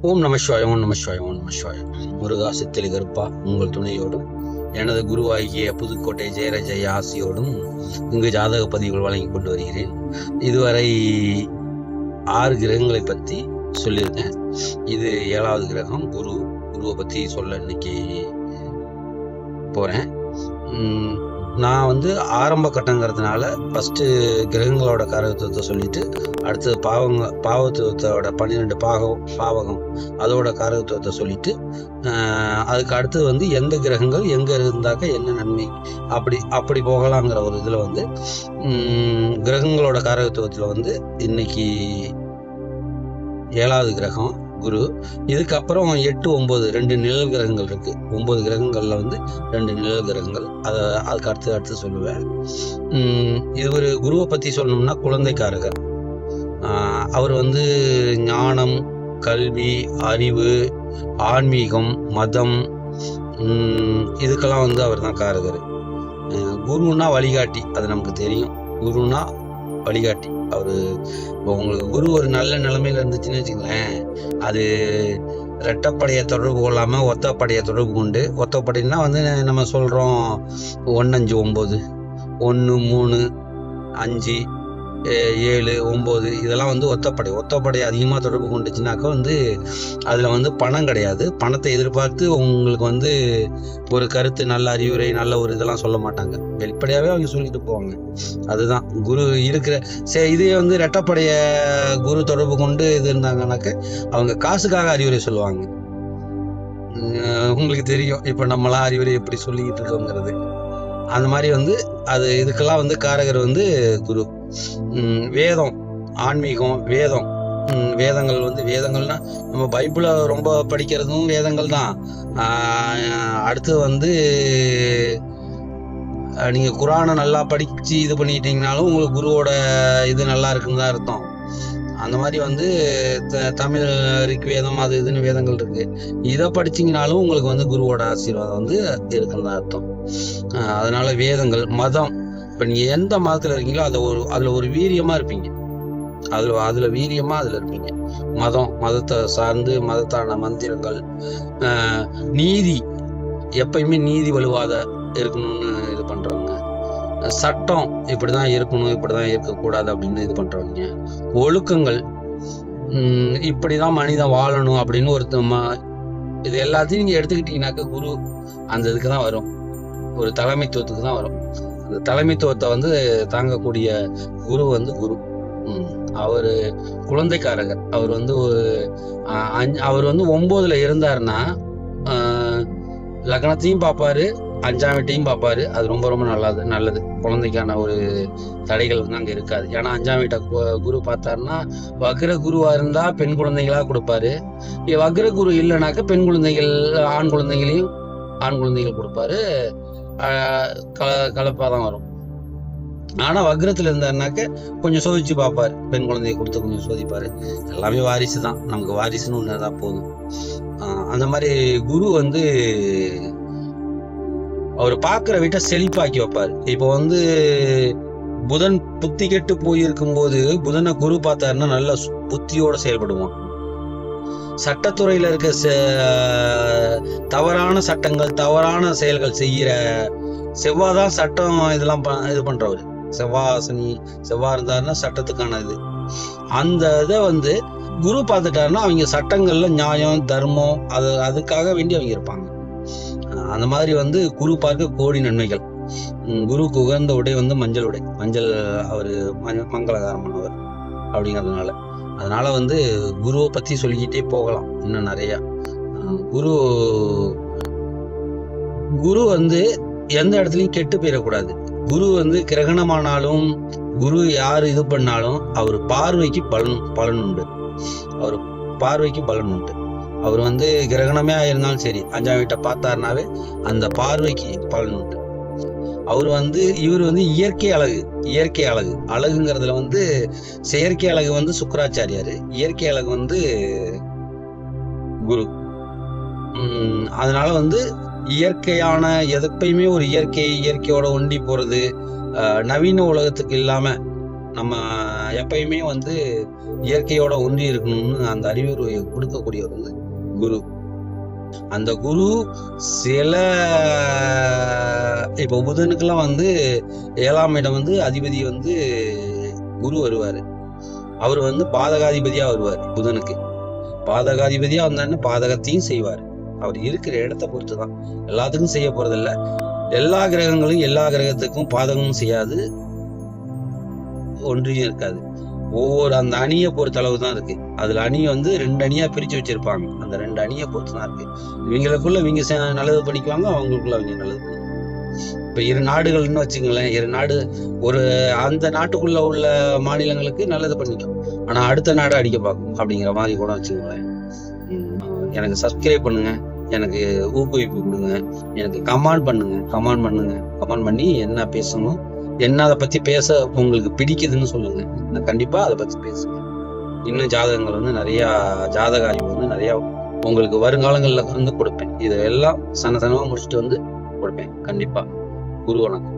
ஓம் நம சிவாய, ஓம் நம சிவாய, ஓம் நம சிவாய. முருகா சித்திரை கருப்பா உங்கள் துணையோடும் எனது குருவாகிய புதுக்கோட்டை ஜெயராஜய ஆசியோடும் இங்கு ஜாதக பதிவுகள் வழங்கி கொண்டு வருகிறேன். இதுவரை 6 கிரகங்களை பற்றி சொல்லியிருக்கேன். இது 7வது கிரகம் குருவை பற்றி சொல்ல இன்னைக்கு போறேன். நான் ஆரம்ப கட்டங்கிறதுனால ஃபஸ்ட்டு கிரகங்களோட காரகத்துவத்தை சொல்லிட்டு அடுத்தது பாவத்துவத்தோட 12 பாவகம் அதோட காரகத்துவத்தை சொல்லிட்டு அதுக்கு அடுத்தது எந்த கிரகங்கள் எங்கே இருந்தாக்க என்ன நன்மை அப்படி போகலாங்கிற ஒரு இதில் கிரகங்களோட காரகத்துவத்தில் இன்னைக்கு 7வது கிரகம் குரு. இதுக்கப்புறம் 8, 9 2 நிழல் கிரகங்கள் இருக்கு. 9 கிரகங்கள்ல 2 நிழல் கிரகங்கள். அதுக்கு அடுத்து சொல்லுவேன். இது ஒரு குருவை பத்தி சொல்லணும்னா குழந்தைக்காரகர். அவர் ஞானம், கல்வி, அறிவு, ஆன்மீகம், மதம் இதுக்கெல்லாம் அவர் தான் காரகர். குருன்னா வழிகாட்டி, அது நமக்கு தெரியும். குருன்னா வழிகாட்டி. அவரு உங்களுக்கு குரு ஒரு நல்ல நிலைமையில இருந்துச்சுன்னு வச்சுங்களேன், அது ரெட்டப்படையை தொடர்பு கொள்ளாம ஒத்தப்படையை தொடர்பு கொண்டு, ஒத்தப்படைன்னா நம்ம சொல்றோம் 1, 5, 9, 1, 3, 5, 7, 9 இதெல்லாம் ஒத்தப்படை அதிகமாக தொடர்பு கொண்டுச்சுனாக்கா அதில் பணம் கிடையாது. பணத்தை எதிர்பார்த்து உங்களுக்கு ஒரு கருத்து, நல்ல அறிவுரை, நல்ல ஒரு இதெல்லாம் சொல்ல மாட்டாங்க. வெளிப்படையாகவே அவங்க சொல்லிட்டு போவாங்க. அதுதான் குரு இருக்கிற. இதே ரெட்டப்படைய குரு தொடர்பு கொண்டு இது இருந்தாங்கன்னாக்க அவங்க காசுக்காக அறிவுரை சொல்லுவாங்க. உங்களுக்கு தெரியும் இப்போ நம்மளாம் அறிவுரை எப்படி சொல்லிக்கிட்டு இருக்கோங்கிறது. அந்த மாதிரி அது இதுக்கெல்லாம் காரகர் குரு. வேதம், ஆன்மீகம், வேதங்கள் வேதங்கள்னா நம்ம பைபிளை ரொம்ப படிக்கிறதும் வேதங்கள் தான். அடுத்து நீங்க குரானை நல்லா படிச்சு இது பண்ணிட்டீங்கனாலும் உங்களுக்கு குருவோட இது நல்லா இருக்குன்னு தான் அர்த்தம். அந்த மாதிரி தமிழ் ரிக்வேதம் அது இதுன்னு வேதங்கள் இருக்கு. இதை படிச்சீங்கனாலும் உங்களுக்கு குருவோட ஆசீர்வாதம் இருக்குன்னு தான் அர்த்தம். அதனால வேதங்கள், மதம், இப்ப நீங்க எந்த மதத்துல இருக்கீங்களோ அதுல ஒரு வீரியமா இருப்பீங்க. அதுல வீரியமா இருப்பீங்க. மதத்தை சார்ந்து மதத்தான மந்திரங்கள், நீதி, எப்பயுமே நீதி வலுவாத இருக்கணும்னு இது பண்றவங்க, சட்டம் இப்படிதான் இருக்கணும், இப்படிதான் இருக்கக்கூடாது அப்படின்னு இது பண்றவங்க, ஒழுக்கங்கள், இப்படிதான் மனிதன் வாழணும் அப்படின்னு இது எல்லாத்தையும் நீங்க எடுத்துக்கிட்டீங்கன்னாக்க குரு அந்த இதுக்கு தான் வரும். ஒரு தலைமைத்துவத்துக்கு தான் வரும். அந்த தலைமைத்துவத்தை தாங்கக்கூடிய குரு குரு. அவரு குழந்தைக்காரகர். அவர் அவர் 9ல இருந்தாருன்னா லக்னத்தையும் பார்ப்பாரு, 5ஆம் வீட்டையும் பார்ப்பாரு. அது ரொம்ப ரொம்ப நல்லது. குழந்தைக்கான ஒரு தடைகள் அங்க இருக்காது. ஏன்னா 5ஆம் வீட்டை குரு பார்த்தாருன்னா வக்ர குருவா இருந்தா பெண் குழந்தைகளா கொடுப்பாரு. வக்ர குரு இல்லைனாக்க பெண் குழந்தைகள், ஆண் குழந்தைகள் கொடுப்பாரு. கலப்பாதான் வரும். ஆனா வக்ரத்துல இருந்தாருனாக்க கொஞ்சம் சோதிச்சு பார்ப்பாரு. பெண் குழந்தைய கொடுத்து கொஞ்சம் சோதிப்பாரு. எல்லாமே வாரிசு தான். நமக்கு வாரிசுன்னு ஒண்ணுதான் போதும். அந்த மாதிரி குரு அவர் பார்க்குற வீட்டை செழிப்பாக்கி வைப்பாரு. இப்போ புதன் புத்தி கெட்டு போயிருக்கும் போது புதனை குரு பார்த்தாருன்னா நல்ல புத்தியோட செயல்படுவான். சட்டத்துறையில இருக்க தவறான சட்டங்கள், தவறான செயல்கள் செய்யற செவ்வாதான் சட்டம் இதெல்லாம் இது பண்றவரு. செவ்வா இருந்தாருன்னா சட்டத்துக்கான இது. அந்த இதை குரு பார்த்துட்டாருன்னா அவங்க சட்டங்கள்ல நியாயம், தர்மம் அதுக்காக வேண்டி அவங்க இருப்பாங்க. அந்த மாதிரி குரு பார்க்க கோடி நன்மைகள். குருக்கு உகந்த உடை மஞ்சள் அவரு மங்களகாரமானவர் அப்படிங்கிறதுனால. அதனால குருவை பத்தி சொல்லிக்கிட்டே போகலாம் இன்னும் நிறைய. குரு எந்த இடத்துலயும் கெட்டு போயிடக்கூடாது. குரு கிரகணமானாலும், குரு யாரு இது பண்ணாலும் அவர் பார்வைக்கு பலன் உண்டு. அவர் பார்வைக்கு பலன் உண்டு. அவர் கிரகணமே இருந்தாலும் சரி, 5ஆம் வீட்டை பார்த்தாருனாவே அந்த பார்வைக்கு பலன் உண்டு. அவர் இவர் இயற்கை அழகுங்கிறதுல செயற்கை அழகு சுக்கிராச்சாரியாரு, இயற்கை அழகு குரு. அதனால இயற்கையான எப்பயுமே ஒரு இயற்கையோட ஒண்டி போறது, நவீன உலகத்துக்கு இல்லாம நம்ம எப்பயுமே வந்து இயற்கையோட ஒன்றி இருக்கணும்னு அந்த அறிவுரையை கொடுக்கக்கூடியவர் வந்து குரு. அந்த குரு சில இப்போ புதனுக்கெல்லாம் வந்து 7ஆம் இடம் வந்து அதிபதி வந்து குரு வருவாரு. அவர் வந்து பாதகாதிபதியா வருவார். புதனுக்கு பாதகாதிபதியா வந்தாருன்னு பாதகத்தையும் செய்வார். அவர் இருக்கிற இடத்த பொறுத்துதான், எல்லாத்துக்கும் செய்ய போறதில்ல. எல்லா கிரகங்களும் எல்லா கிரகத்துக்கும் பாதகமும் செய்யாது, ஒன்றியும் இருக்காது. ஒவ்வொரு அந்த அணியை பொறுத்த அளவு தான் இருக்கு. அதுல அணியை வந்து 2 அணியா பிரிச்சு வச்சிருப்பாங்க. அந்த 2 அணியை பொறுத்து தான் இருக்கு. இவங்களுக்குள்ள இவங்க நல்லது பண்ணிக்குவாங்க, அவங்களுக்குள்ள அவங்க நல்லது பண்ணிக்குவாங்க. இப்ப 2 நாடுகள்னு வச்சுங்களேன், 2 நாடு ஒரு அந்த நாட்டுக்குள்ள உள்ள மாநிலங்களுக்கு நல்லது பண்ணிக்கும், ஆனா அடுத்த நாடு அடிக்க பார்க்கும் அப்படிங்கிற மாதிரி கூட வச்சுங்களேன். எனக்கு சப்ஸ்கிரைப் பண்ணுங்க, எனக்கு ஊக்குவிப்பு கொடுங்க, எனக்கு கமெண்ட் பண்ணுங்க. கமெண்ட் பண்ணி என்ன பேசணும், என்ன அதை பத்தி பேச உங்களுக்கு பிடிக்குதுன்னு சொல்லுங்க. நான் கண்டிப்பா அதை பத்தி பேசுவேன். இன்னும் ஜாதகங்கள் வந்து நிறைய ஜாதக அறிவு வந்து நிறைய உங்களுக்கு வருங்காலங்கள்ல வந்து கொடுப்பேன். இதெல்லாம் சனசனமா முடிச்சுட்டு வந்து கொடுப்பேன் கண்டிப்பா. குரு வணக்கம்.